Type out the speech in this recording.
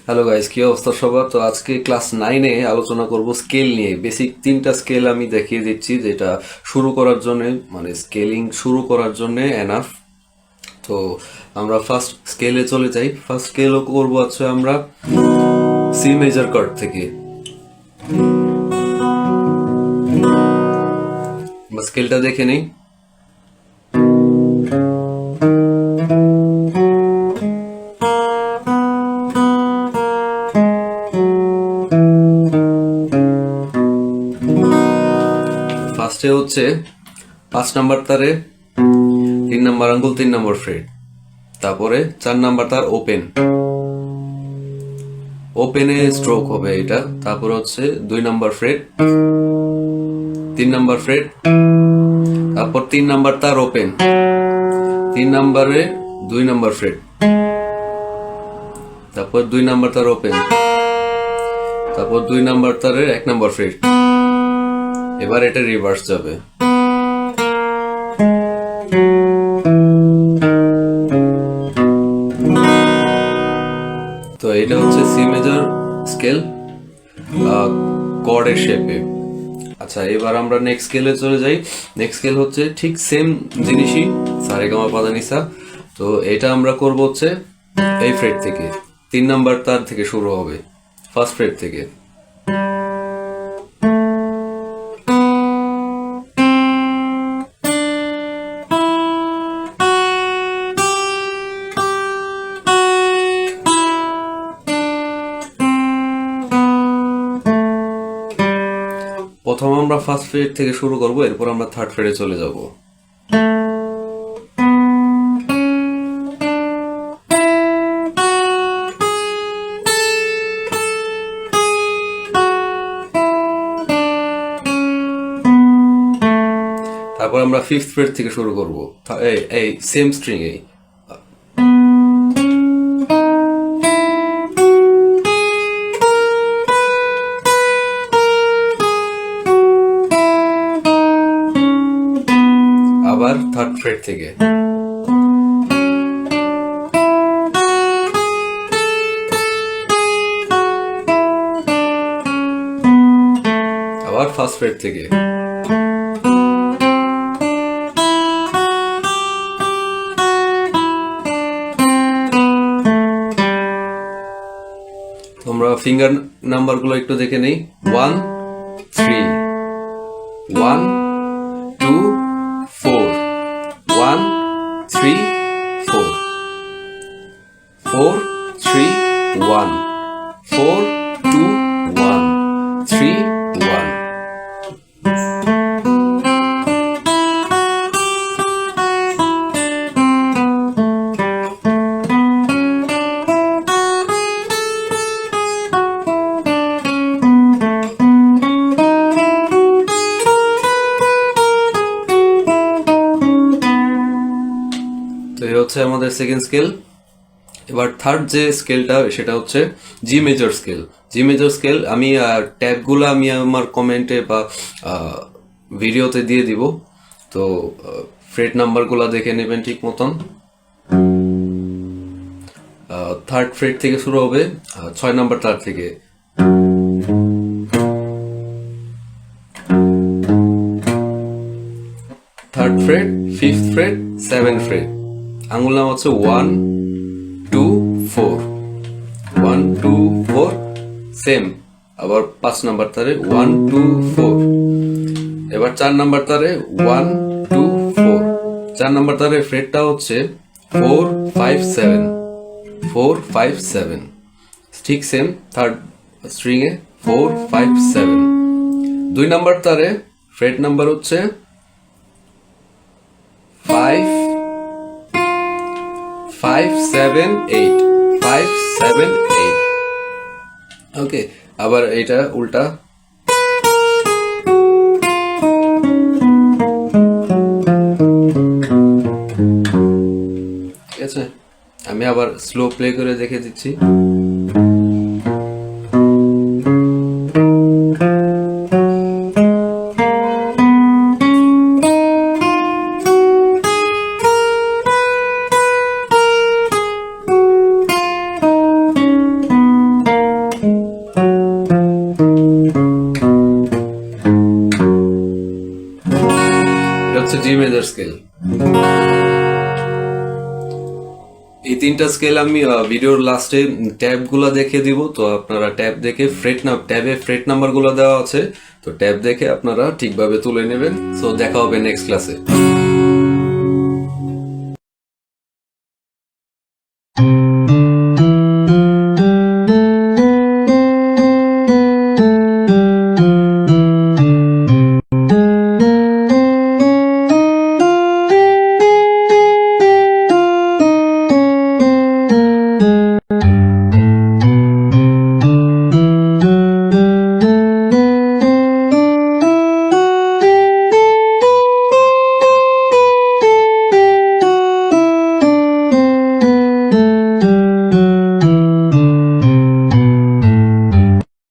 Hello guys, কি অবস্থা সবার? তো আজকে ক্লাস 9-এ আলোচনা করব স্কেল নিয়ে। বেসিক 3টা স্কেল আমি দেখিয়ে দিচ্ছি, যেটা শুরু করার জন্য, মানে স্কেলিং শুরু করার জন্য এনাফ। তো আমরা ফার্স্ট স্কেলে চলে যাই। ফার্স্ট স্কেলও করবো হচ্ছে আমরা সি মেজর কর্ড থেকে। স্কেলটা দেখে নেই। ফার্স্টে হচ্ছে 5 নাম্বার তারে 3 নাম্বার আঙ্গুল 3 নাম্বার ফ্রেট, তারপরে 4 নাম্বার তার ওপেনে স্ট্রোক হবে এটা, তারপর হচ্ছে 2 নাম্বার ফ্রেট, 3 নাম্বার ফ্রেট, তারপর 3 নাম্বার তার ওপেন, 3 নাম্বারে 2 নাম্বার ফ্রেট, তারপর 2 নাম্বার তার ওপেন, তারপর 2 নাম্বার তারের 1 নাম্বার ফ্রেট। এবার এটা রিভার্স যাবে। তো এটা হচ্ছে সি মেজর স্কেল কর্ডের শেপে। আচ্ছা, এবার আমরা নেক্সট স্কেলে চলে যাই। নেক্সট স্কেল হচ্ছে ঠিক সেম জিনিসই, সারেগামা পাদানিসা। তো এটা আমরা করব হচ্ছে এই ফ্রেট থেকে, 3 নাম্বার তার থেকে শুরু হবে, ফার্স্ট ফ্রেট থেকে। প্রথম আমরা ফার্স্ট ফ্রেট থেকে শুরু করব, এরপর আমরা থার্ড ফ্রেটে চলে যাব। তারপর আমরা ফিফথ ফ্রেট থেকে শুরু করব, এই সেম স্ট্রিং এই। আবার থার্ড ফ্রেট থেকে, আবার ফার্স্ট ফ্রেট থেকে, তোমরা ফিঙ্গার নাম্বারগুলো একটু দেখে নেই। 1 3 1 2 4 1 3 4 4 3 1 4 2 1 3 1। তো এই হচ্ছে আমাদের সেকেন্ড স্কেল। এবার থার্ড যে স্কেলটা, সেটা হচ্ছে জি মেজর স্কেল। জি মেজর স্কেল আমি ট্যাবগুলো আমি আমার কমেন্টে বা ভিডিওতে দিয়ে দিব। তো ফ্রেট নাম্বারগুলো দেখে নেবেন ঠিক মতন। থার্ড ফ্রেট থেকে শুরু হবে, 6 নাম্বার তার থেকে। Third freight, fifth freight, 7 freight. আঙুল নাম হচ্ছে 1 2 4 1 2 4 সেম। আবার 5 নাম্বার তারে 1 2 4। এবার 4 নাম্বার তারে 1 2 4। 4 নাম্বার তারে ফ্রেটটা হচ্ছে 4 5 7 4 5 7, ঠিক সেম থার্ড স্ট্রিং এ 4 5 7। 2 নাম্বার তারে ফ্রেট নাম্বার হচ্ছে 5 5 7 8 5 7 8। ওকে, আবার এটা উল্টা। ঠিক আছে, আমি আবার স্লো প্লে করে দেখে দিচ্ছি। জি মেজর স্কেল। এই তিনটা স্কেল আমি ভিডিওর লাস্টে ট্যাব গুলা দেখে দিব, তো আপনারা ট্যাব দেখে ট্যাবে ফ্রেট নাম্বার গুলো দেওয়া আছে, তো ট্যাব দেখে আপনারা ঠিকভাবে তুলে নেবেন। সো দেখা হবে নেক্সট ক্লাসে।